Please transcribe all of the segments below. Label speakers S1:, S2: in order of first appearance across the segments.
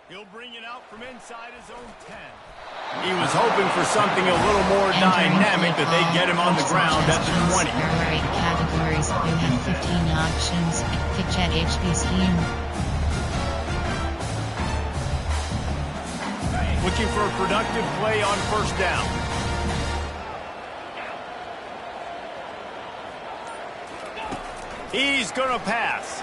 S1: He'll bring it out from inside his own 10. He was hoping for something a little more dynamic, that they get him on the ground at the 20.
S2: There are 8 categories. You have 15 options. Pitch at HB scheme.
S1: Looking for a productive play on first down. He's going to pass.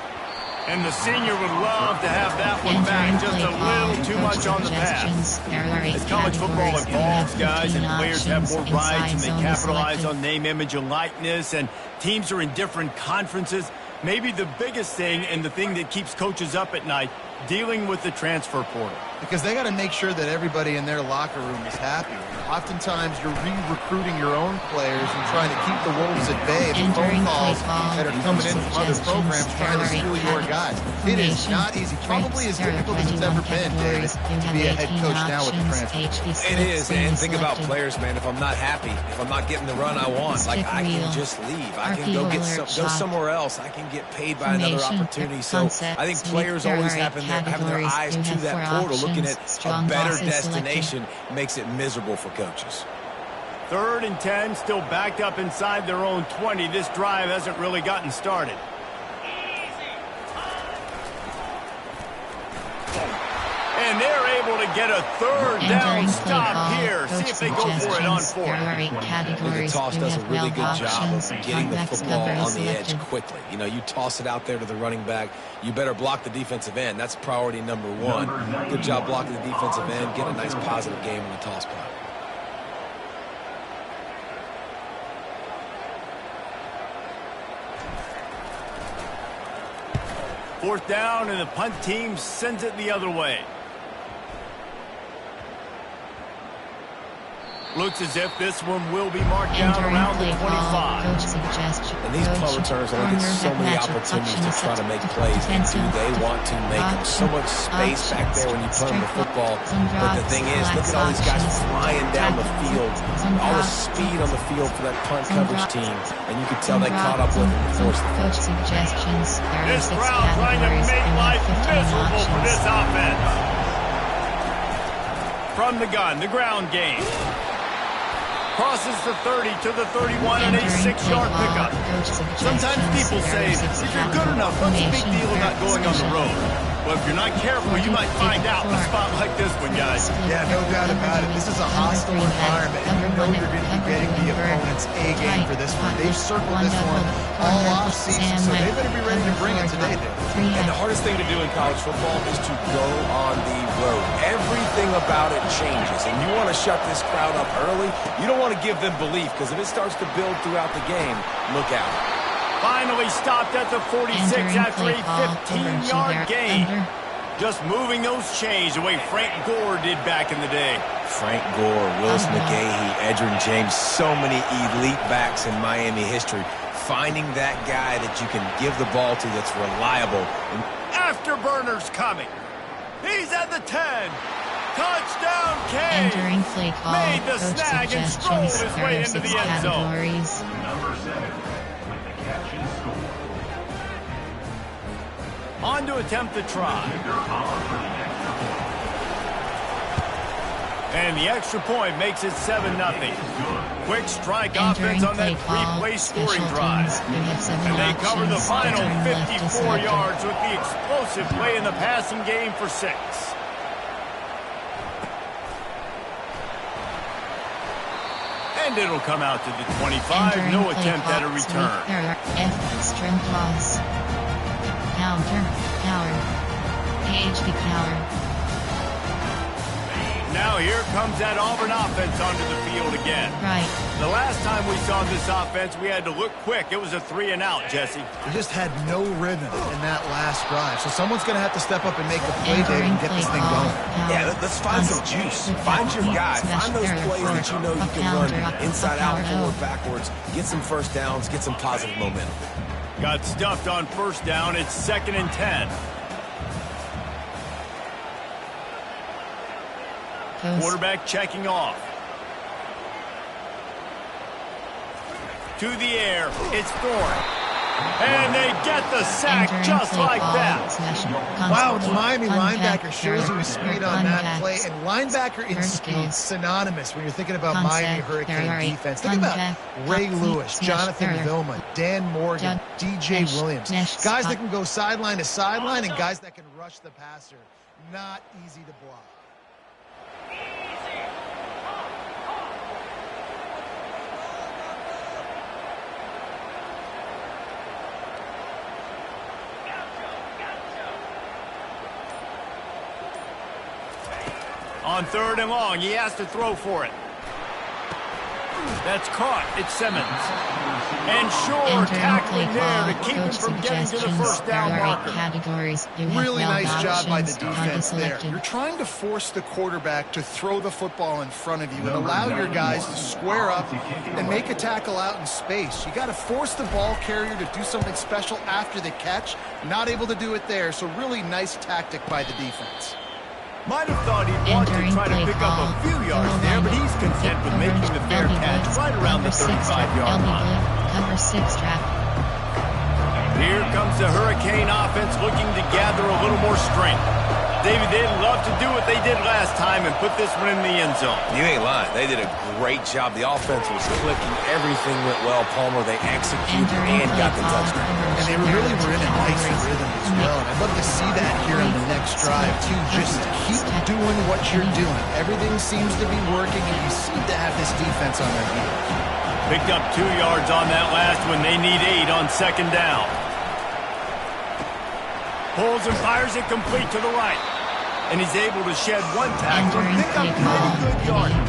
S1: And the senior would love to have that one back, just a little too much on the pass. As college football evolves, guys, and players have more rights and they capitalize on name, image, and likeness, and teams are in different conferences, maybe the biggest thing and the thing that keeps coaches up at night, dealing with the transfer portal.
S3: Because they got to make sure that everybody in their locker room is happy. Oftentimes, you're re-recruiting your own players and trying to keep the wolves at bay. The phone calls that are coming in from other programs trying to steal your guys. It is not easy. Probably as difficult as it's ever been, David, to be a head coach now with the transfer.
S4: It is, and think about players, man. If I'm not happy, if I'm not getting the run I want, like I can just leave. I can go go somewhere else. I can get paid by another opportunity. So I think players always having their eyes to that portal, looking at a better destination, makes it miserable for coaches.
S1: 3rd and 10, still backed up inside their own 20. This drive hasn't really gotten started. And they're able to get a 3rd down stop here. See if they go for it on 4th.
S4: The toss does a really good job of getting the football on the edge quickly. You know, you toss it out there to the running back, you better block the defensive end. That's priority number 1. Good job blocking the defensive end. Get a nice positive game on the toss play.
S1: Fourth down, and the punt team sends it the other way. Looks as if this one will be marked down around the 25.
S4: And these punt returners only get so many opportunities to try to make plays. And do they want to make them? So much space back there when you punt the football. But the thing is, look at all these guys flying down the field. All the speed on the field for that punt coverage team. And you can tell they caught up with it and forced the
S2: coach suggestions.
S1: This crowd trying to make life miserable for this offense. From the gun, the ground game. Crosses the 30 to the 31 and a 6-yard pickup. Sometimes people say, if you're good enough, what's the big deal about going on the road? Well, if you're not careful, you might find out in a spot like this one, guys.
S3: Yeah, no doubt about it. This is a hostile environment, and you know you're going to be getting the opponent's A game for this one. They've circled this one all off-season, so they better be ready to bring it today, Dave.
S4: And the hardest thing to do in college football is to go on the road. Everything about it changes, and you want to shut this crowd up early. You don't want to give them belief, because if it starts to build throughout the game, look out.
S1: Finally stopped at the 46 after a 15-yard gain. Just moving those chains the way Frank Gore did back in the day.
S4: Frank Gore, Willis McGahee, Edgerrin James, so many elite backs in Miami history. Finding that guy that you can give the ball to that's reliable.
S1: Afterburner's coming. He's at the 10. Touchdown, K.
S2: Entering play call.
S1: Made the snag and strolled his way into the end zone.
S5: Number 7 with the catch and score.
S1: On to attempt the try. And the extra point makes it 7-0. Quick strike offense on that 3-play scoring drive. And they cover the final 54 yards with the explosive play in the passing game for 6. And it'll come out to the 25. No attempt at a return.
S2: String toss. Counter. Cower. PHP cower.
S1: Now here comes that Auburn offense onto the field again.
S2: Right.
S1: The last time we saw this offense, we had to look quick. It was a 3-and-out, Jesse.
S3: They just had no rhythm in that last drive. So someone's going to have to step up and make a play, Dave, and get this thing going.
S4: Yeah, let's find some juice. Find your guy. Find those plays that you know you can run inside out, forward, backwards. Get some first downs. Get some positive momentum.
S1: Got stuffed on first down. It's 2nd and 10. Quarterback checking off. To the air. It's Thorne. And they get the sack just like that.
S3: Wow, the Miami linebacker shows you his speed on that play. And linebacker in speed, synonymous when you're thinking about Miami Hurricane defense. Think about Ray Lewis, Jonathan Vilma, Dan Morgan, DJ Williams. Guys that can go sideline to sideline and guys that can rush the passer. Not easy to block.
S1: On 3rd and long, he has to throw for it. That's caught. It's Simmons. And sure, tackling there to keep him from getting to the first down marker.
S3: Really nice job by the defense there. You're trying to force the quarterback to throw the football in front of you and allow your guys to square up and make a tackle out in space. You got to force the ball carrier to do something special after the catch. Not able to do it there, so really nice tactic by the defense.
S1: Might have thought he'd want to try to pick up a few yards there, but he's content with making the fair catch right around the 35-yard line.
S2: Cover 6 trap.
S1: Here comes the Hurricane offense looking to gather a little more strength. David, they'd love to do what they did last time and put this one in the end zone.
S4: You ain't lying. They did a great job. The offense was clicking. Everything went well, Palmer. They executed and got the touchdown.
S3: And they really were in a nice rhythm as well. And I'd love to see that here in the next drive, too. Just keep doing what you're doing. Everything seems to be working, and you seem to have this defense on their heels.
S1: Picked up 2 yards on that last one. They need 8 on 2nd down. Pulls and fires it complete to the right. And he's able to shed 1 tackle and pick up pretty good yardage.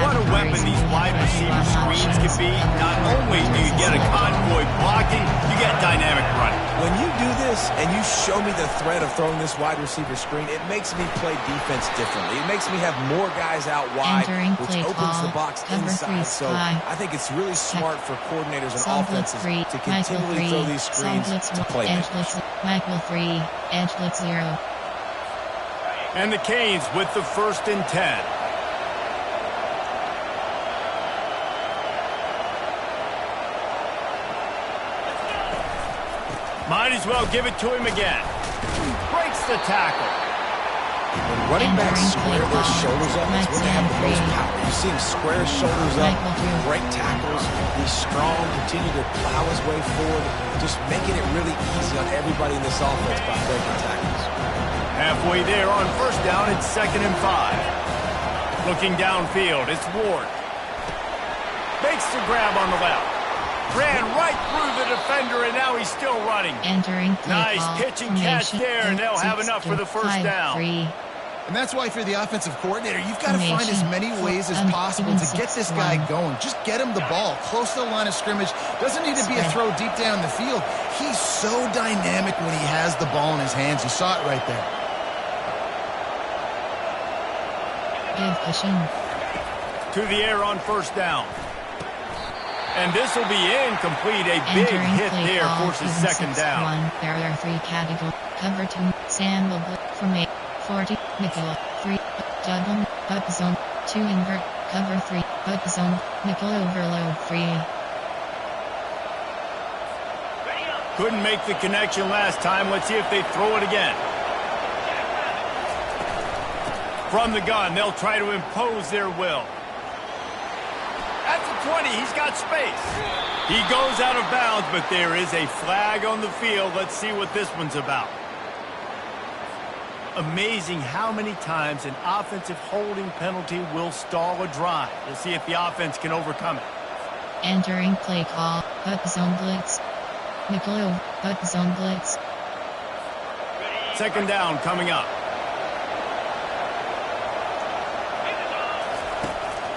S1: What a weapon these wide receiver screens can be. Not only do you get a convoy blocking, you get dynamic running.
S4: When you do this and you show me the threat of throwing this wide receiver screen, it makes me play defense differently. It makes me have more guys out wide, which opens the box inside. So I think it's really smart for coordinators and offenses to continually throw these screens to playmakers.
S2: Michael 3, edge blitz 0.
S1: And the Canes with the 1st and 10. Might as well give it to him again. Breaks the tackle.
S4: When running backs square their shoulders up, that's when they have the most power. You see him square his shoulders up, break tackles. He's strong, continue to plow his way forward, just making it really easy on everybody in this offense by breaking tackles.
S1: Halfway there on 1st down, it's 2nd and 5. Looking downfield, it's Ward. Makes the grab on the left. Ran right through the defender, and now he's still running. Nice pitch and catch there, and they'll have enough for the 1st down.
S3: And that's why, if you're the offensive coordinator, you've got to find as many ways as possible to get this guy going. Just get him the ball close to the line of scrimmage. Doesn't need to be a throw deep down the field. He's so dynamic when he has the ball in his hands. You saw it right there.
S1: To the air on 1st down. And this will be incomplete. A big hit there forces 2nd down.
S2: There are 3 categories. Cover 2, Sam from 8, 40, nickel, 3, double, up zone, 2 invert, cover 3, up zone, nickel overload 3.
S1: Couldn't make the connection last time. Let's see if they throw it again. From the gun, they'll try to impose their will. At the 20, he's got space. He goes out of bounds, but there is a flag on the field. Let's see what this one's about. Amazing how many times an offensive holding penalty will stall a drive. We'll see if the offense can overcome it.
S2: Entering play call, up zone blitz. Nickel, up zone blitz.
S1: 2nd down coming up.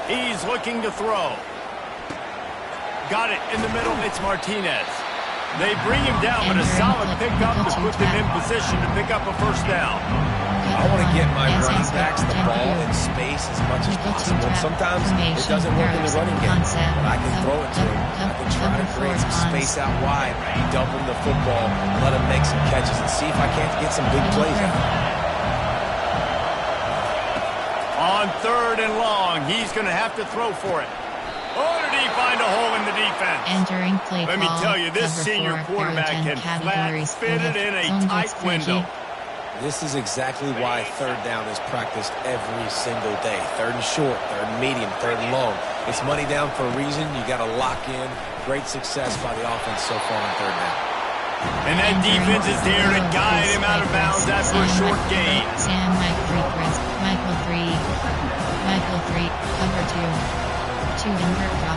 S1: He's looking to throw. Got it in the middle. It's Martinez. They bring him down, but a solid pickup to put them in position to pick up a 1st down.
S4: I want to get my running backs the ball in space as much as possible. Sometimes it doesn't work in the running game, but I can throw it to him. I can try to create some space out wide, dump him the football, let him make some catches, and see if I can't get some big plays out.
S1: On 3rd and long, he's going to have to throw for it. Oh, did he find a hole in the defense?
S2: Entering play
S1: Let me tell you, this senior quarterback can flat fit it in a tight window.
S4: This is exactly why third down is practiced every single day. Third and short, third and medium, third and long. It's money down for a reason. You got to lock in. Great success by the offense so far on third down.
S1: And that defense is there to guide him out of bounds after a short gain.
S2: Michael 3, cover 2 invert drop.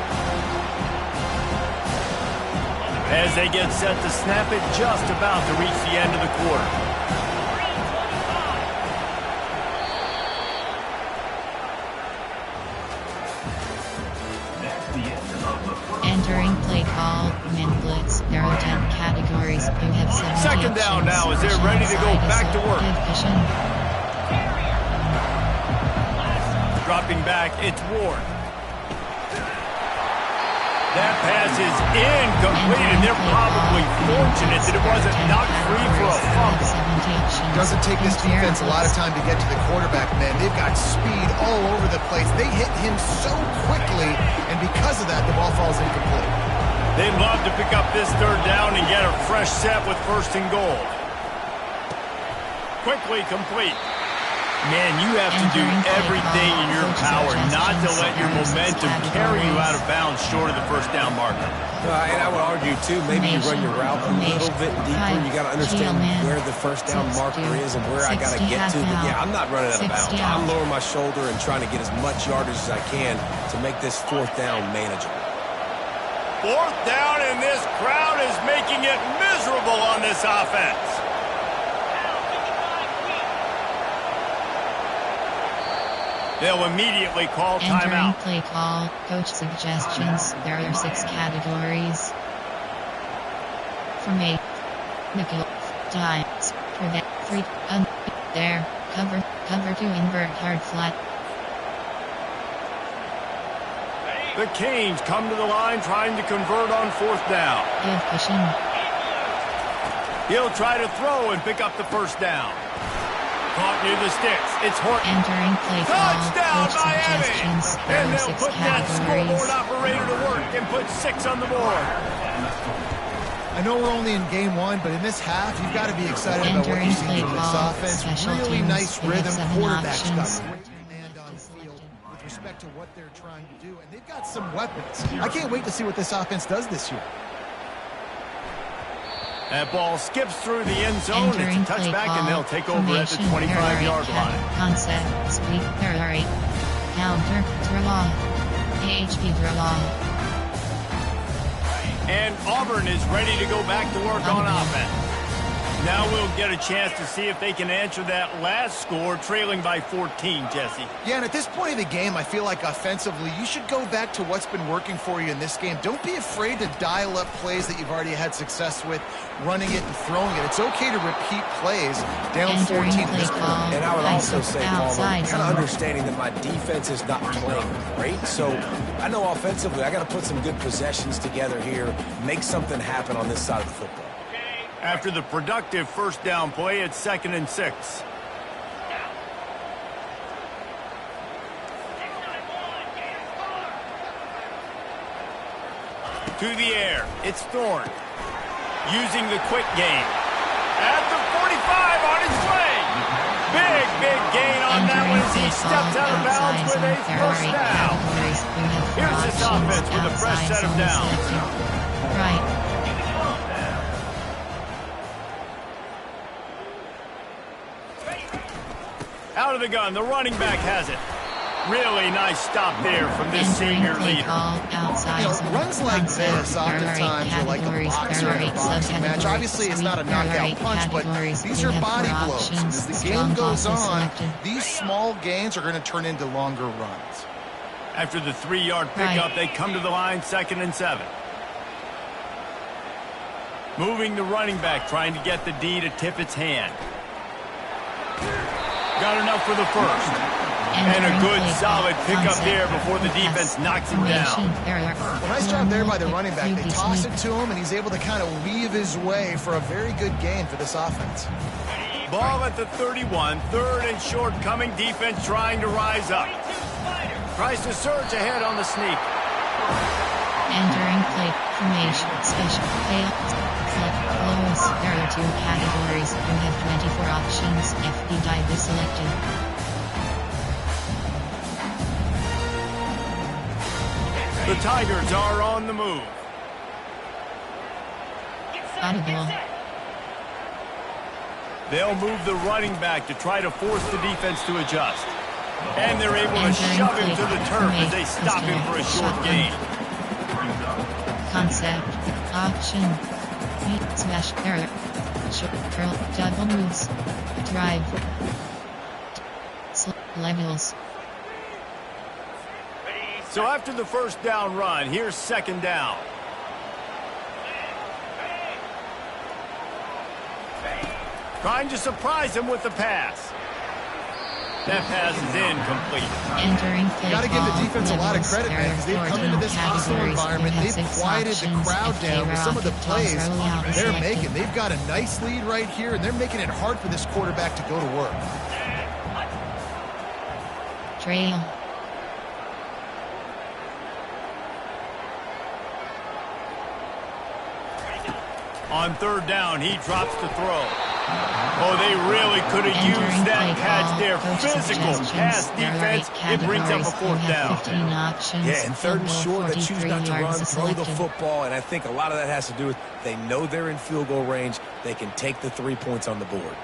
S1: As they get set to snap it, just about to reach the end of the quarter.
S2: Entering play call, min blitz. There are 10 categories. You have 7
S1: second down now as they're ready to go back to work. Dropping back, it's Ward. That pass is incomplete, and they're probably fortunate that it wasn't knocked free for a fumble.
S3: Doesn't take this defense a lot of time to get to the quarterback, man. They've got speed all over the place. They hit him so quickly, and because of that, the ball falls incomplete.
S1: They'd love to pick up this third down and get a fresh set with first and goal. Quickly complete. Man, you have to do everything in your power not to let your momentum carry you out of bounds short of the first down marker.
S4: And I would argue, too, maybe you run your route a little bit deeper. You got to understand where the first down marker is and where I got to get to. But, yeah, I'm not running out of bounds. I'm lowering my shoulder and trying to get as much yardage as I can to make this fourth down manageable.
S1: Fourth down, and this crowd is making it miserable on this offense. They'll immediately call timeout.
S2: Entering play call, coach suggestions. There are 6 categories. From 8, nickel, times, prevent, 3, there, cover 2, invert hard flat.
S1: The Canes come to the line trying to convert on fourth down.
S2: Give pushing.
S1: He'll try to throw and pick up the first down. Caught near the sticks. It's Horton.
S2: Entering play call,
S1: touchdown,
S2: coach
S1: Miami!
S2: suggestions.
S1: And
S2: There are
S1: they'll
S2: 6
S1: put that
S2: categories.
S1: scoreboard operator to work and put 6 on the board.
S3: I know we're only in game 1, but in this half, you've got to be excited about what you're seeing from this offense. Really nice rhythm. Quarterback's got great command on field with respect to what they're trying to do. And they've got some weapons. I can't wait to see what this offense does this year.
S1: That ball skips through the end zone. It's a touchback, and they'll take over at the 25-yard line.
S2: Concept, speed, rate, counter, draw, AHP draw.
S1: And Auburn is ready to go back to work on offense. Now we'll get a chance to see if they can answer that last score, trailing by 14, Jesse.
S3: Yeah, and at this point of the game, I feel like offensively, you should go back to what's been working for you in this game. Don't be afraid to dial up plays that you've already had success with, running it and throwing it. It's okay to repeat plays down 14 at this point.
S4: And I would also say, Palmer, kind of understanding that my defense is not playing great. So I know offensively, I got to put some good possessions together here, make something happen on this side of the football.
S1: After the productive first down play, it's 2nd and 6. To the air, it's Thorne. Using the quick game. At the 45 on his way. Big gain on that one as he steps out of bounds with a first down. Here's this offense with a fresh set of downs.
S2: Right.
S1: Out of the gun, the running back has it. Really nice stop there from this senior leader.
S3: Runs like this oftentimes are like a boxer in a boxing match. Obviously, it's not a knockout punch, but these are body blows. And as the game goes on, these small gains are going to turn into longer runs.
S1: After the 3-yard pickup, they come to the line, 2nd and 7. Moving the running back, trying to get the D to tip its hand. Got enough for the first. And a good, solid pickup there before the defense knocks him down.
S3: Well, nice job there by the running back. They toss it to him, and he's able to kind of weave his way for a very good gain for this offense.
S1: Ball at the 31, 3rd and short coming. Defense trying to rise up. Tries to surge ahead on the sneak.
S2: Entering play formation special fail. Select lowest. There are 2 categories. You have 24 options. FD type is selected.
S1: The Tigers are on the move.
S2: Audible.
S1: They'll move the running back to try to force the defense to adjust. And they're able to shove him to the turf as they stop him for a short gain.
S2: Concept. Option. Smash. Error. Curl. Double moves. Drive. Levels.
S1: So after the first down run, here's second down. Trying to surprise him with the pass. That pass is incomplete.
S2: Entering play.
S3: You got to give the defense a lot of credit, man, because they've come into this hostile environment. They've quieted the crowd down with some of the plays they're making. They've got a nice lead right here, and they're making it hard for this quarterback to go to work.
S2: Trail.
S1: On third down, he drops to throw. Oh, they really could have used that catch there. Physical pass defense. It brings up a fourth down.
S4: Yeah, and third and short, they choose not to run, throw the football, and I think a lot of that has to do with they know they're in field goal range. They can take the 3 points on the board.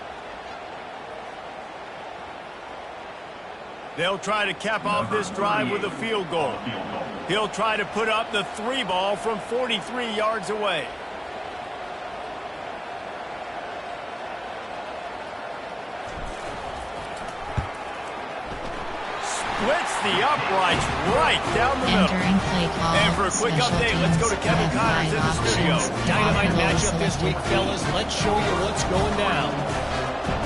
S1: They'll try to cap off this drive with a field goal. He'll try to put up the 3 ball from 43 yards away. Splits the uprights right down the middle. And for a quick update, let's go to Kevin Connors in the studio.
S6: Dynamite matchup this week, fellas. Let's show you what's going down.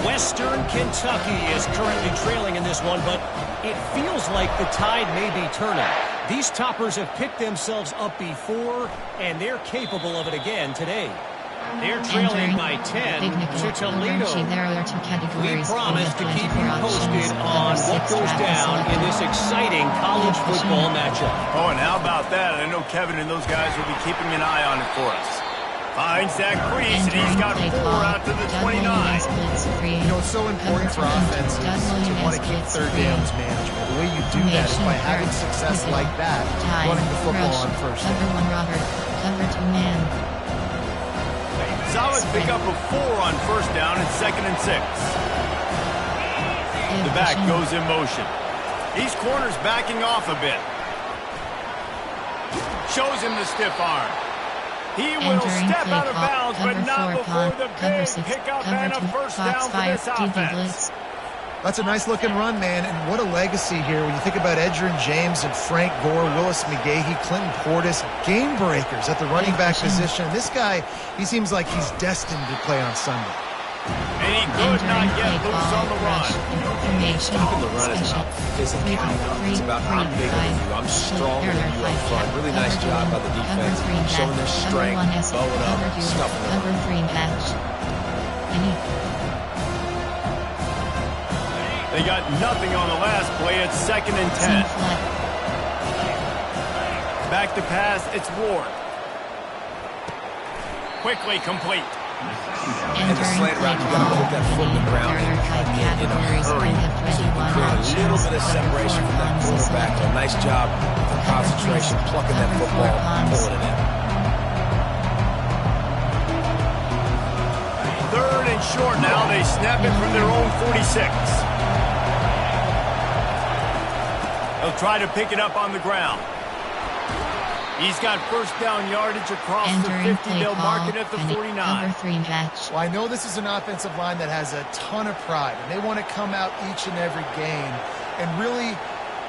S6: Western Kentucky is currently trailing in this one, but it feels like the tide may be turning. These toppers have picked themselves up before, and they're capable of it again today. They're trailing by 10 to Toledo. We promise to keep you posted on what goes down in this exciting college football matchup.
S1: Oh, and how about that? I know Kevin and those guys will be keeping an eye on it for us. Finds that crease, and he's got 4 out to the 29.
S3: You know, it's so important for offenses to want to keep third downs management. The way you do that is by having success like that, running the football on first down.
S2: Cover 1 Robert. Cover 2 man.
S1: Solid pickup of 4 on first down and 2nd and 6. The back goes in motion. These corners backing off a bit. Shows him the stiff arm. He will step out of bounds, but not before the big pickup and a first down for this offense.
S3: That's a nice-looking run, man, and what a legacy here. When you think about Edgerrin James and Frank Gore, Willis McGahee, Clinton Portis, game breakers at the running back position. This guy, he seems like he's destined to play on Sunday.
S1: And he could not get loose on the run.
S4: Stopping the run is about physicality. It's about how big are you. I'm stronger than you up front. Really nice job by the defense, showing their strength, bowing up, stuffing the run.
S1: They got nothing on the last play. It's 2nd and 10. Back to pass. It's Ward. Quickly complete.
S4: And the slant route, you got to put that foot in the ground in a hurry so you can create a little bit of separation from that quarterback. So nice job for concentration, plucking that football, pulling it in.
S1: 3rd and short now. They snap it from their own 46. They'll try to pick it up on the ground. He's got first down yardage across the 50. They'll mark it at the 49.
S3: Well, I know this is an offensive line that has a ton of pride, and they want to come out each and every game and really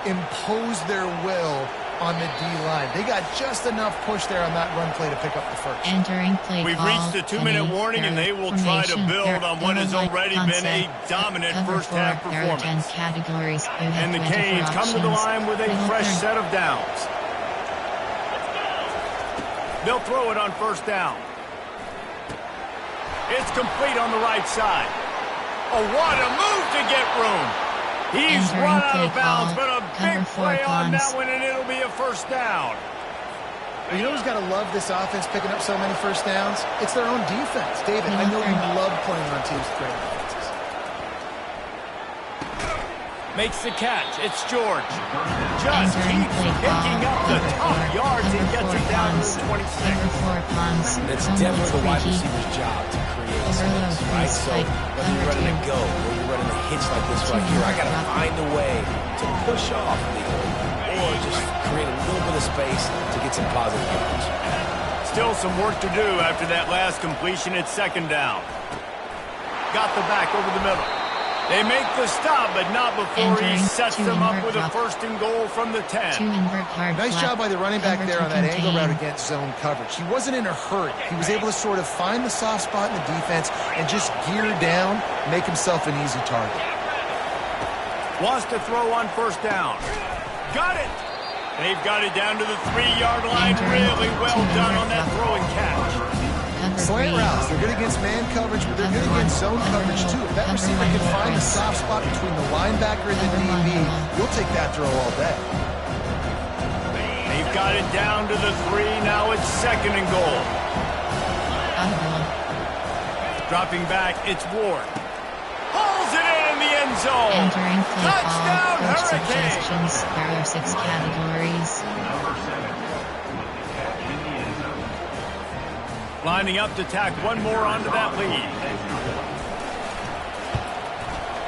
S3: impose their will on the D-line. They got just enough push there on that run play to pick up the first.
S1: We've reached the 2-minute warning, and they will try to build on what has already been a dominant first-half performance. And the Canes come to the line with a fresh set of downs. They'll throw it on first down. It's complete on the right side. Oh, what a move to get room. He's run out of bounds, but a big play on that one, and it'll be a first down.
S3: You know who's got to love this offense picking up so many first downs? It's their own defense. David, I know you love playing on teams with great offenses.
S1: Makes the catch. It's George. Just keeps picking up the top yards and gets it down to 26.
S4: It's definitely the wide receiver's job to create space, right? So whether you're running a go or you're running a hitch like this right here, I got to find a way to push off the or just create a little bit of space to get some positive yards.
S1: Still some work to do after that last completion. It's second down. Got the back over the middle. They make the stop, but not before he sets them up with a first and goal from the 10.
S3: Nice job by the running back there on that angle route against zone coverage. He wasn't in a hurry. He was able to sort of find the soft spot in the defense and just gear down, make himself an easy target.
S1: Wants to throw on first down. Got it! They've got it down to the 3-yard line. Really well done on that throwing catch.
S3: Slant routes, they're good against man coverage, but they're good against zone coverage too. If that receiver can find the soft spot between the linebacker and the DB, you'll take that throw all day.
S1: They've got it down to the 3. Now it's second and goal. Dropping back, it's Ward. Pulls it in the end zone. Touchdown, Hurricanes.
S2: There are 6 categories.
S1: Lining up to tack one more onto that lead.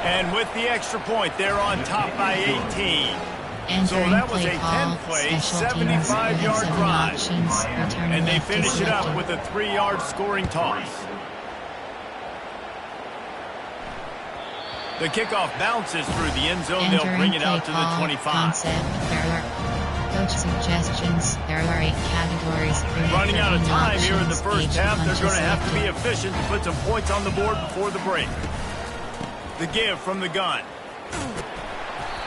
S1: And with the extra point, they're on top by 18. So that was a 10-play, 75-yard drive. And they finish it up with a 3-yard scoring toss. The kickoff bounces through the end zone. They'll bring it out to the 25.
S2: Coach suggestions. There are 8 categories.
S1: Running out of time here in the first half. They're going to have to be efficient to put some points on the board before the break. The give from the gun.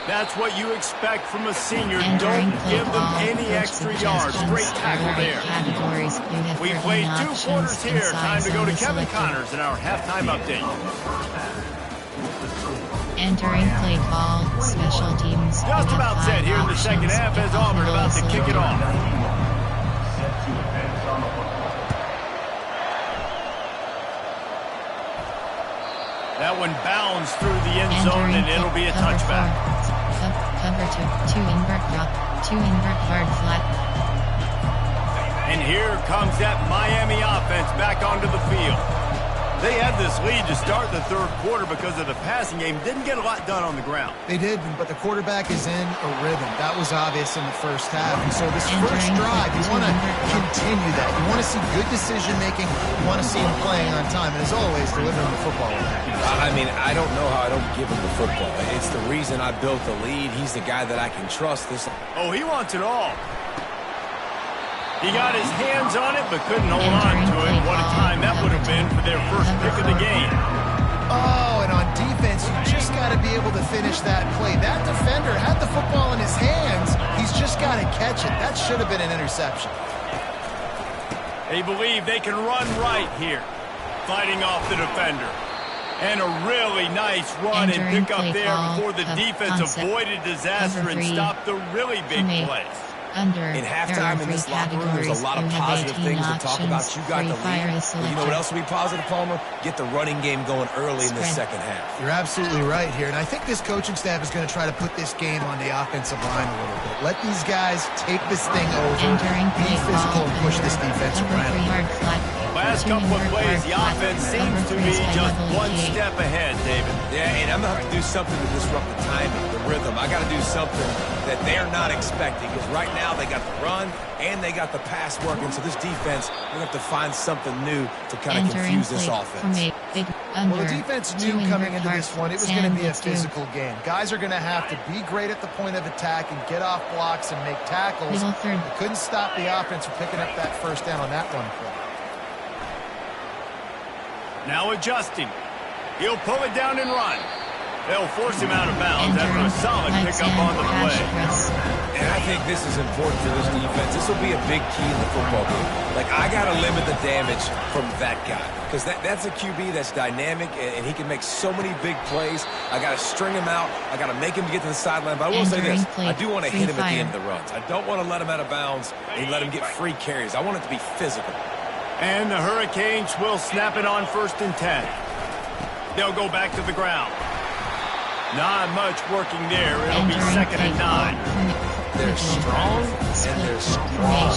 S1: That's what you expect from a senior. Don't give them any extra yards. Great tackle there. We played 2 quarters here. Time to go to Kevin Connors in our halftime update.
S2: Entering play call, special teams.
S1: Just about set here in the second half as Auburn about to kick it off. That one bounds through the end zone and it'll be a touchback.
S2: Cover 2 invert drop, 2 invert hard flat.
S1: And here comes that Miami offense back onto the field. They had this lead to start the third quarter because of the passing game. Didn't get a lot done on the ground.
S3: They did, but the quarterback is in a rhythm. That was obvious in the first half. And so this first drive, you want to continue that. You want to see good decision-making. You want to see him playing on time. And as always, delivering the football.
S4: I mean, I don't know how I don't give him the football. It's the reason I built the lead. He's the guy that I can trust.
S1: Oh, he wants it all. He got his hands on it, but couldn't hold on to it. What a time that would have been for their first pick of the game.
S3: Oh, and on defense, you just got to be able to finish that play. That defender had the football in his hands. He's just got to catch it. That should have been an interception.
S1: They believe they can run right here, fighting off the defender. And a really nice run and pick up there before the defense avoided disaster and stopped the really big plays.
S4: In halftime in this locker room, there's a lot of positive things to talk about. You got the lead. But you know what else will be positive, Palmer? Get the running game going early in the second half.
S3: You're absolutely right here. And I think this coaching staff is going to try to put this game on the offensive line a little bit. Let these guys take this thing over, be physical, and push this defense around.
S1: Last couple of plays, the offense seems to be just one step ahead, David.
S4: Yeah, and I'm going to have to do something to disrupt the timing, the rhythm. I got to do something that they're not expecting, because right now they got the run and they got the pass working. So this defense, we're going to have to find something new to kind of confuse this offense.
S3: Well, the defense knew coming into this one it was going to be a physical game. Guys are going to have to be great at the point of attack and get off blocks and make tackles. They couldn't stop the offense from picking up that first down on that one play.
S1: Now adjusting. He'll pull it down and run. They'll force him out of bounds after a solid pickup on the play.
S4: And I think this is important for this defense. This will be a big key in the football game. Like, I got to limit the damage from that guy because that's a QB that's dynamic, and he can make so many big plays. I got to string him out. I got to make him get to the sideline. But I will say this. I do want to hit him at the end of the runs. I don't want to let him out of bounds and let him get free carries. I want it to be physical.
S1: And the Hurricanes will snap it on 1st and 10. They'll go back to the ground. Not much working there. It'll be 2nd and 9.
S4: They're strong, and they're strong.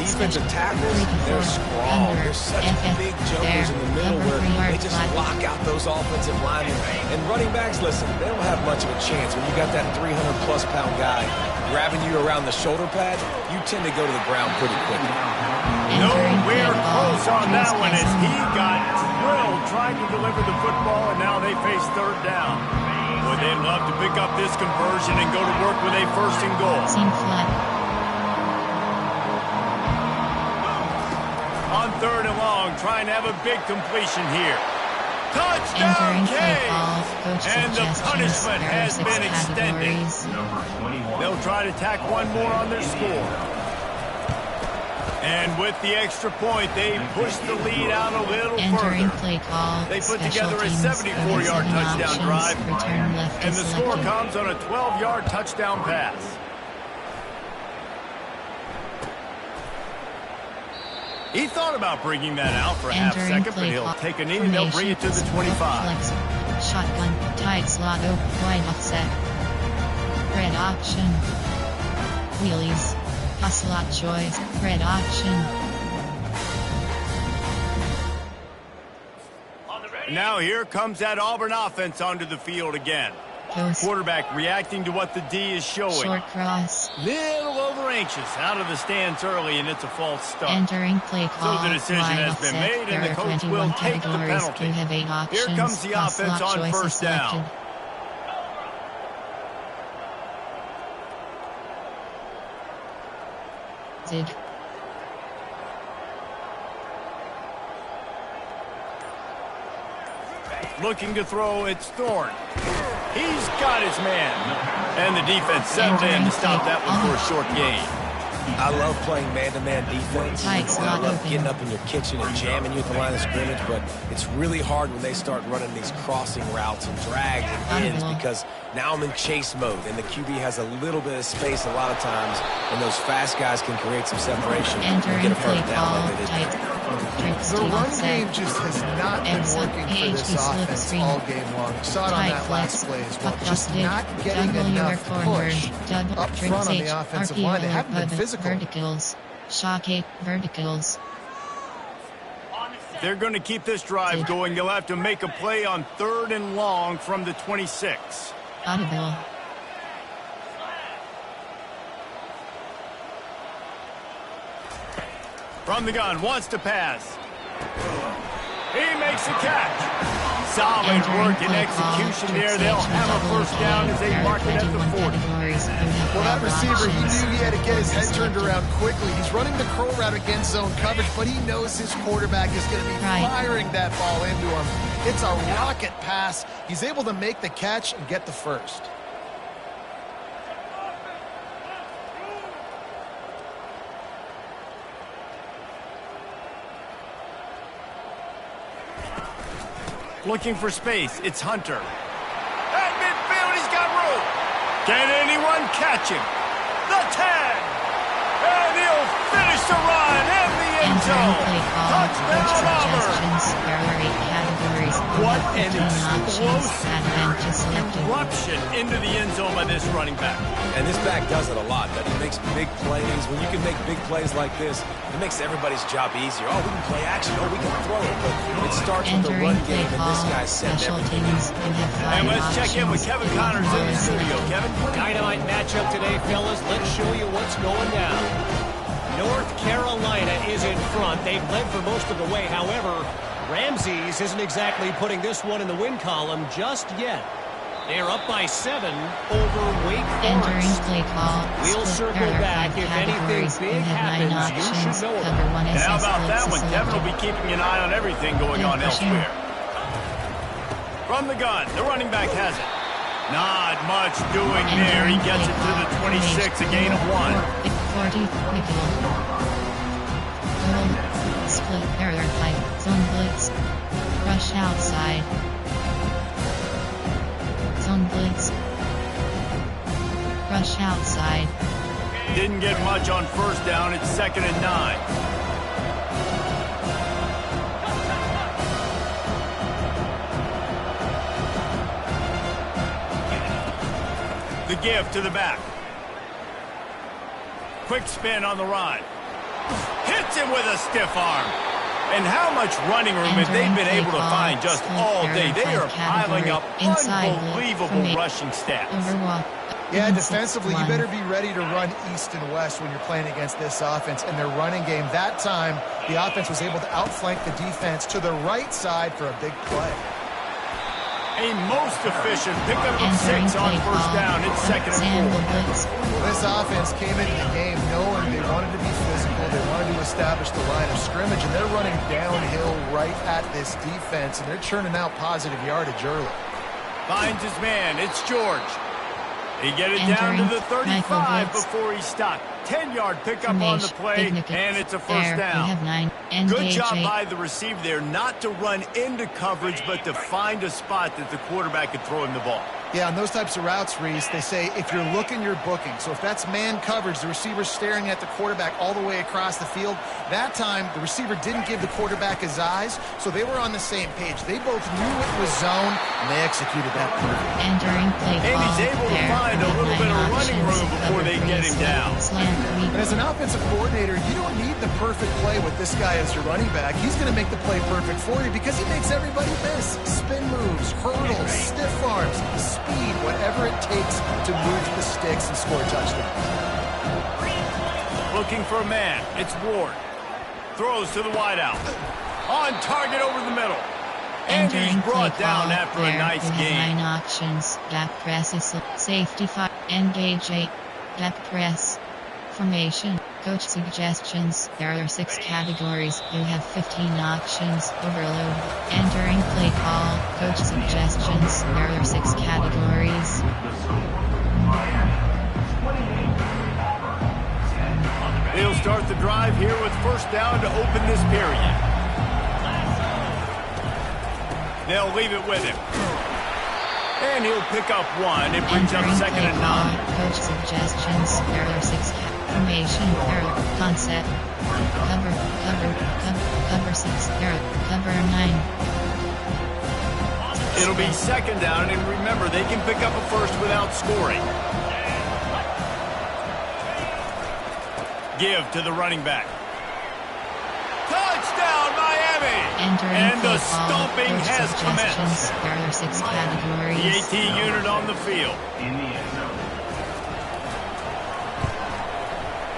S4: Defensive tackles, they're strong. They're such big jokers in the middle where they just lock out those offensive linemen. And running backs, listen, they don't have much of a chance. When you got that 300-plus pound guy grabbing you around the shoulder pad, you tend to go to the ground pretty quickly.
S1: Nowhere close on that one as he got drilled trying to deliver the football, and now they face 3rd down. Boy, they'd love to pick up this conversion and go to work with a 1st and goal. On 3rd and long, trying to have a big completion here. Touchdown, Canes! And the punishment has been extended. They'll try to tack one more on their score. And with the extra point, they push the lead out a little further. They put together a 74-yard touchdown drive, and the score comes on a 12-yard touchdown pass. He thought about bringing that out for a half second, but he'll take a knee and they'll bring it to the 25.
S2: Shotgun, tight slot, wide offset. Red option. Wheelies. A slot choice, red option.
S1: Now here comes that Auburn offense onto the field again. Quarterback reacting to what the D is showing.
S2: Short cross.
S1: Little over anxious out of the stands early, and it's a false start.
S2: Entering play call.
S1: So the decision has been made, and the coach will take the penalty. Here comes the offense on 1st down. Looking to throw, it's Thorne. He's got his man. And the defense settled in to stop that one for a short gain.
S4: I love playing man-to-man defense. I love getting up in your kitchen and jamming you at the line of scrimmage, but it's really hard when they start running these crossing routes and drags and ends because now I'm in chase mode, and the QB has a little bit of space a lot of times, and those fast guys can create some separation and get a 1st down like they did.
S3: The run game just has not been working for this offense all game long. You saw it on that last play as well. Just not getting enough push up front on the offensive line. They haven't been physical.
S2: Verticals. Shock 8 verticals.
S1: They're going to keep this drive going. They'll have to make a play on 3rd and long from the 26.
S2: Audible.
S1: From the gun, wants to pass. He makes a catch. Solid work and execution there. They'll have a 1st down as they mark it at the 40.
S3: Well, that receiver, he knew he had to get his head turned around quickly. He's running the curl route against zone coverage, but he knows his quarterback is going to be firing that ball into him. It's a rocket pass. He's able to make the catch and get the 1st.
S1: Looking for space. It's Hunter. At midfield, he's got room. Can anyone catch him? The 10. And he'll finish the run in the end zone. Touchdown, Auburn. What an explosive eruption into the end zone by this running back.
S4: And this back does it a lot, but he makes big plays. When you can make big plays like this, it makes everybody's job easier. Oh, we can play action. Oh, we can throw it. But it starts with the run game, and this guy's setting everything.
S1: And let's check in with Kevin Connors in the studio. Kevin?
S6: Dynamite matchup today, fellas. Let's show you what's going down. North Carolina is in front. They've led for most of the way. However, Ramses isn't exactly putting this one in the win column just yet. They're up by 7 over Wake Forest. We'll circle back. If anything big happens, you should know about it.
S1: And how about that one? Kevin will be keeping an eye on everything going on elsewhere. From the gun, the running back has it. Not much doing there. He gets it to the 26, a gain of 1.
S2: 40, Nickel. Goal. Split error type. Zone blitz. Rush outside. Zone blitz. Rush outside.
S1: Didn't get much on first down. It's 2nd and 9. The give to the back. Quick spin on the run. Hits him with a stiff arm. And how much running room have they been able to find just all day? They are piling up unbelievable rushing stats.
S3: Yeah, defensively, you better be ready to run east and west when you're playing against this offense and their running game. That time, the offense was able to outflank the defense to the right side for a big play.
S1: A most efficient pickup of 6 on first down. It's 2nd and 4.
S3: Well, this offense came into the game knowing they wanted to be physical. They wanted to establish the line of scrimmage, and they're running downhill right at this defense, and they're churning out positive yardage early.
S1: Finds his man. It's George. He get it down to the 35 before he stopped. 10-yard pickup on the play, and it's a first down. Good job by the receiver there not to run into coverage, but to find a spot that the quarterback could throw him the ball.
S3: Yeah, on those types of routes, Reese, they say if you're looking, you're booking. So if that's man coverage, the receiver's staring at the quarterback all the way across the field. That time, the receiver didn't give the quarterback his eyes, so they were on the same page. They both knew it was zone, and they executed that perfectly.
S2: And during play
S1: and he's able to find a little bit of running room before they get him down.
S3: And as an offensive coordinator, you don't need the perfect play with this guy as your running back. He's going to make the play perfect for you because he makes everybody miss. Spin moves, hurdles, stiff arms, speed, whatever it takes to move the sticks and score touchdowns.
S1: Looking for a man. It's Ward. Throws to the wideout. On target over the middle. And he's brought down after a nice gain.
S2: 9 options. Gap press is safety 5. Engage 8. Gap press. Formation. Coach suggestions. There are 6 categories. You have 15 options. Overload. Entering play call. Coach suggestions. There are 6 categories.
S1: They'll start the drive here with first down to open this period. They'll leave it with him. And he'll pick up 1. It brings up 2nd and 9.
S2: Coach suggestions. There are 6 formation, error, concept, cover 6, error, cover 9.
S1: It'll be 2nd down, and remember, they can pick up a first without scoring. Give to the running back. Touchdown, Miami! And the stomping has commenced.
S2: There are 6 categories.
S1: The 18 unit on the field.
S5: In the end zone.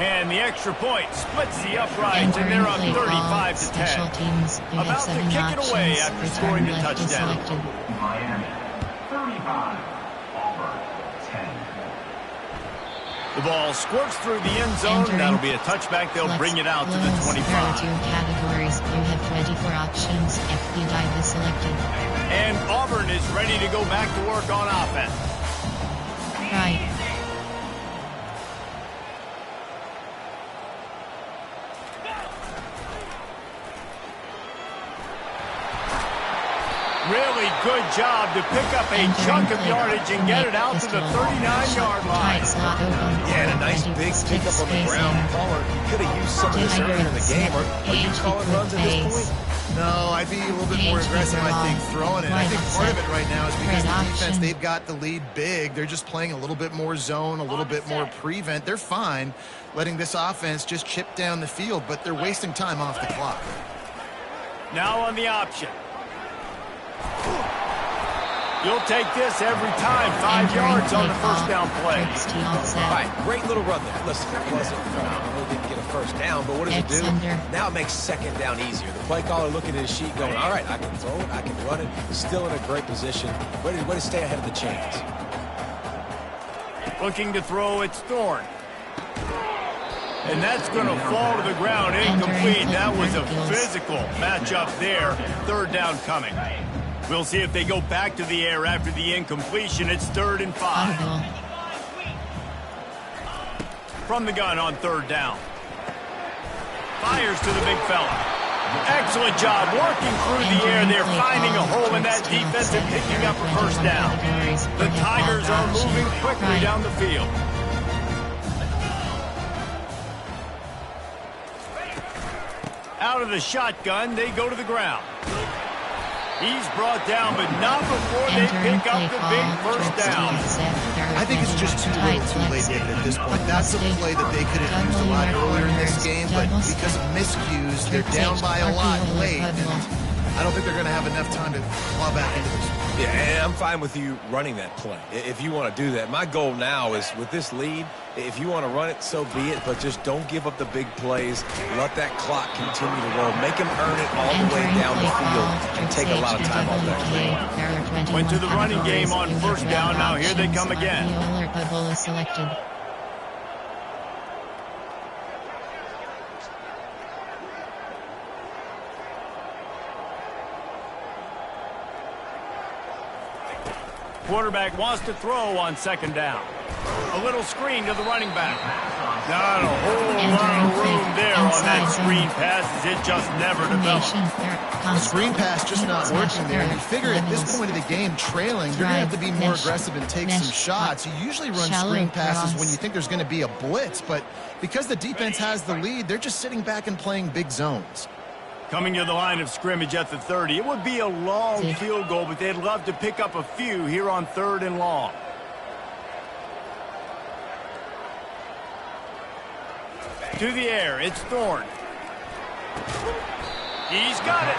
S1: And the extra point splits the uprights, and they're up 35 to 10.
S2: Teams,
S1: about to kick it away after scoring the touchdown.
S5: Miami, 35. Auburn, 10.
S1: The ball squirts through the end zone. That'll be a touchback. They'll bring it out to the 25.
S2: There are 2 categories. You have 24 options. FD dive is selected.
S1: And Auburn is ready to go back to work on offense.
S2: Right.
S1: Really good job to pick up a chunk of yardage and get it out to the 39-yard line.
S4: Yeah, and a nice big pickup on the ground. Pollard could have used some of this earlier in the game. Are you calling runs at this point?
S3: No, I'd be a little bit more aggressive, I think, throwing it. I think part of it right now is because the defense, they've got the lead big. They're just playing a little bit more zone, a little bit more prevent. They're fine letting this offense just chip down the field, but they're wasting time off the clock.
S1: Now on the option. You'll take this every time. 5 yards on the first down play.
S4: All right, great little run there. Listen, it wasn't, didn't get a first down, but what does it do? Now it makes 2nd down easier. The play caller looking at his sheet going, all right, I can throw it, I can run it. Still in a great position. Ready to stay ahead of the chains.
S1: Looking to throw, it's Thorne. And that's going to fall to the ground. Incomplete. That was a physical matchup there. 3rd down coming. We'll see if they go back to the air after the incompletion. It's 3rd and 5. From the gun on 3rd down. Fires to the big fella. Excellent job working through the air. They're finding a hole in that defense and picking up a 1st down. The Tigers are moving quickly down the field. Out of the shotgun, they go to the ground. He's brought down, but not before they pick up the big 1st down.
S3: I think it's just too little too late, David, at this point. That's a play that they could have used a lot earlier in this game, but because of miscues, they're down by a lot late. And I don't think they're going to have enough time to claw back into this.
S4: Yeah, and I'm fine with you running that play if you want to do that. My goal now is with this lead, if you want to run it, so be it, but just don't give up the big plays. Let that clock continue to roll. Make them earn it all the way down the field and take a lot of time off that play.
S1: Went to the running game on 1st down. Now here they come again. Quarterback wants to throw on 2nd down. A little screen to the running back. Not a whole lot of room there on that screen pass as it just never developed.
S3: The screen pass just not working there. You figure at this point of the game, trailing, you're going to have to be more aggressive and take some shots. You usually run screen passes when you think there's going to be a blitz, but because the defense has the lead, they're just sitting back and playing big zones.
S1: Coming to the line of scrimmage at the 30. It would be a long field goal, but they'd love to pick up a few here on 3rd and long. To the air, it's Thorne. He's got it.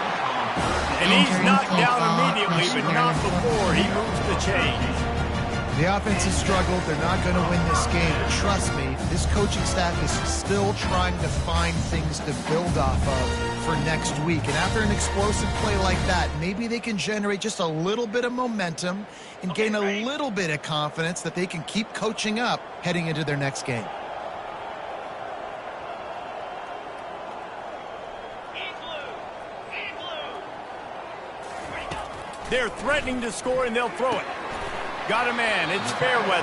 S1: And he's knocked down immediately, but not before he moves the chains.
S3: The offense has struggled. They're not going to win this game. But trust me, this coaching staff is still trying to find things to build off of for next week. And after an explosive play like that, maybe they can generate just a little bit of momentum and gain a little bit of confidence that they can keep coaching up heading into their next game.
S1: They're threatening to score, and they'll throw it. Got a man. It's Fairweather.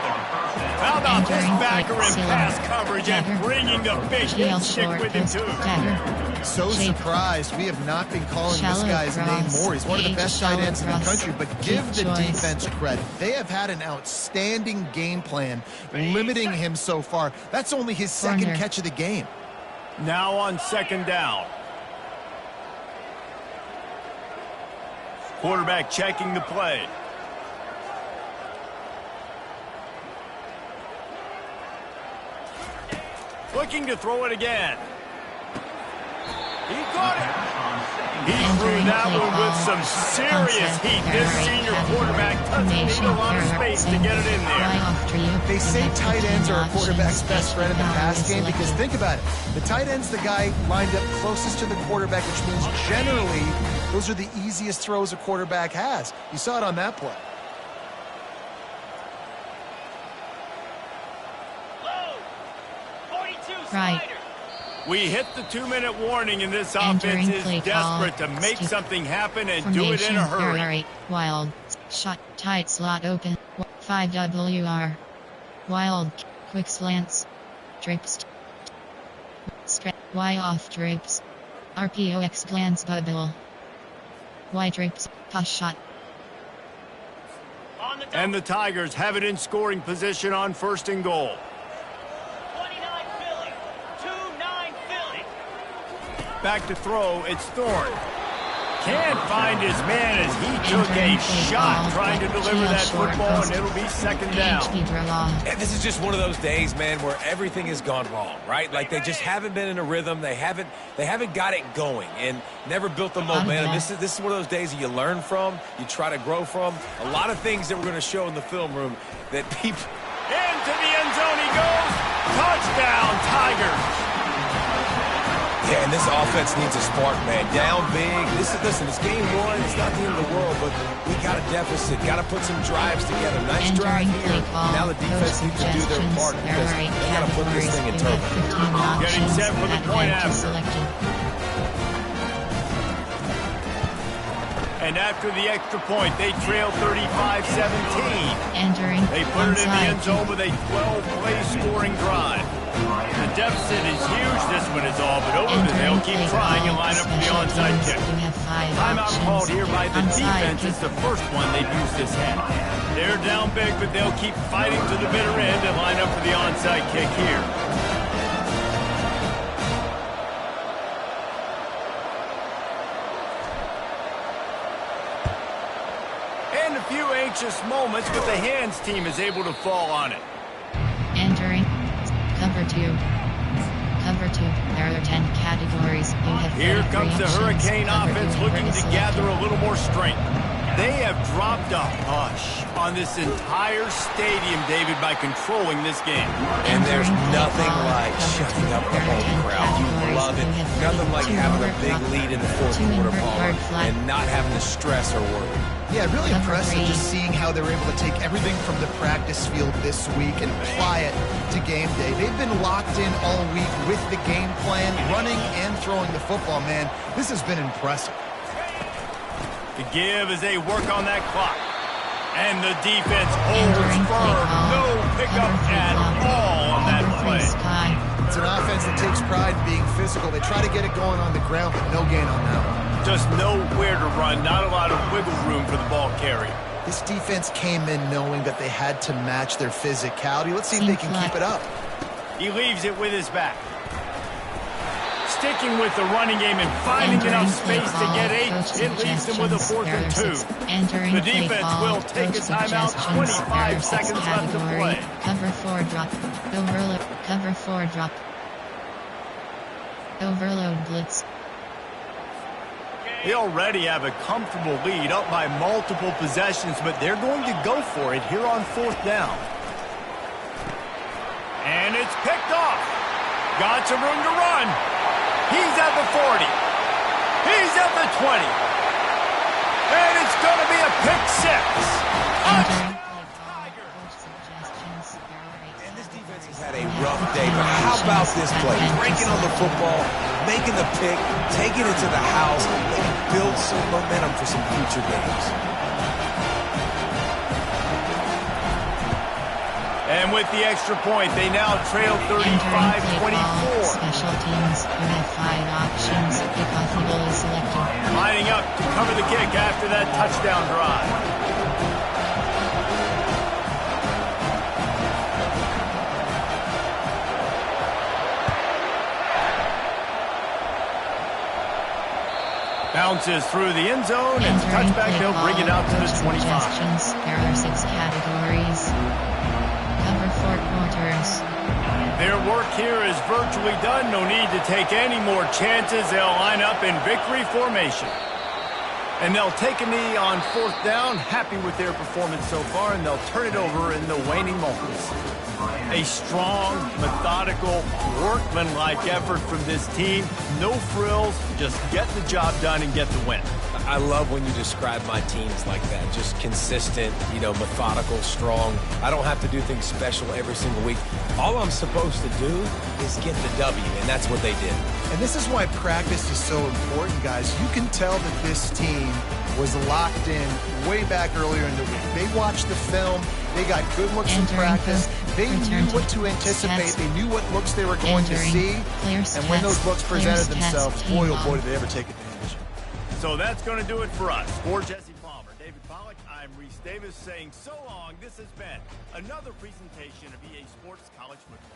S1: How about this backer in pass coverage and bringing the big hit stick with it, too?
S3: So surprised. We have not been calling this guy's name more. He's one of the best tight ends in the country, but give the defense credit. They have had an outstanding game plan limiting him so far. That's only his 2nd catch of the game.
S1: Now on 2nd down. Quarterback checking the play. Looking to throw it again. He caught it. He threw that one with some serious heat. This senior quarterback doesn't need a lot of space to get it in there.
S3: They say tight ends are a quarterback's best friend in the pass game because think about it. The tight end's the guy lined up closest to the quarterback, which means generally those are the easiest throws a quarterback has. You saw it on that play.
S2: Right.
S1: We hit the 2-minute warning, and this offense is desperate to make something happen and do it in a hurry.
S2: Wild. Shot. Tight slot open. 5WR. Wild. Quick slants. Trips. Stretch. Y off trips. RPOX glance bubble. Y trips. Push shot.
S1: And the Tigers have it in scoring position on 1st and goal. Back to throw, it's Thorne. Can't find his man as he took a shot trying to deliver that football, and it'll be 2nd down.
S4: And this is just one of those days, man, where everything has gone wrong, right? Like they just haven't been in a rhythm. They haven't got it going and never built the momentum. This is one of those days that you learn from, you try to grow from. A lot of things that we're going to show in the film room that people...
S1: Into the end zone he goes. Touchdown, Tigers.
S4: Yeah, and this offense needs a spark, man. Down big. Listen, it's game 1. It's not the end of the world, but we got a deficit. Got to put some drives together. Nice drive here. Now the defense needs to do their part because they got to put this thing in turbo.
S1: Getting set for the point after. And after the extra point, they trail 35-17.
S2: Entering
S1: They put it in the end zone with a 12-play scoring drive. The deficit is huge. This one is all but over. They'll keep trying and line up for the onside kick. Timeout called here by the defense. It's the first one they've used this half. They're down big, but they'll keep fighting to the bitter end and line up for the onside kick here. And a few anxious moments, but the hands team is able to fall on it.
S2: Entering cover 2. Cover 2. There are 10 categories. You have
S1: Here comes the Hurricane
S2: Cover
S1: offense looking to gather a little more strength. They have dropped a hush on this entire stadium, David, by controlling this game.
S4: And there's nothing like shutting up the home crowd. You love it. Nothing like having a big lead in the fourth quarter, Palmer, and not having to stress or worry.
S3: Yeah, really impressive just seeing how they were able to take everything from the practice field this week and apply it to game day. They've been locked in all week with the game plan, running and throwing the football, man. This has been impressive.
S1: To give as they work on that clock. And the defense holds firm. No pickup at all on that play.
S3: It's an offense that takes pride in being physical. They try to get it going on the ground, but no gain on that one.
S1: Just nowhere to run. Not a lot of wiggle room for the ball carrier.
S3: This defense came in knowing that they had to match their physicality. Let's see if they can keep it up.
S1: He leaves it with his back. Sticking with the running game and finding enough space to get 8, it leaves them with a 4th and 2. The defense will take a timeout. 25 seconds left to play.
S2: Cover 4 drop. Overload. Cover 4 drop. Overload blitz.
S1: They already have a comfortable lead, up by multiple possessions, but they're going to go for it here on 4th down. And it's picked off. Got some room to run. He's at the 40. He's at the 20. And it's going to be a pick 6.
S4: And this defense has had a rough day, but how about this play? Breaking on the football, making the pick, taking it to the house, and build some momentum for some future games.
S1: And with the extra point, they now trail 35-24.
S2: Special teams, you have 5 options. Kickoff goal is selected.
S1: Lining up to cover the kick after that touchdown drive. Bounces through the end zone, and touchback, they'll bring it out to the 25.
S2: There are 6 categories. Cover 4 quarters.
S1: Their work here is virtually done. No need to take any more chances. They'll line up in victory formation. And they'll take a knee on 4th down, happy with their performance so far, and they'll turn it over in the waning moments. A strong, methodical, workmanlike effort from this team. No frills, just get the job done and get the win.
S4: I love when you describe my teams like that. Just consistent, methodical, strong. I don't have to do things special every single week. All I'm supposed to do is get the W, and that's what they did.
S3: And this is why practice is so important, guys. You can tell that this team was locked in way back earlier in the week. They watched the film. They got good looks in practice. They knew what to anticipate. They knew what looks they were going to see. And when those looks presented themselves, boy, oh boy, did they ever take advantage.
S1: So that's going to do it for us. For Jesse Palmer, David Pollack, I'm Reese Davis saying so long. This has been another presentation of EA Sports College Football.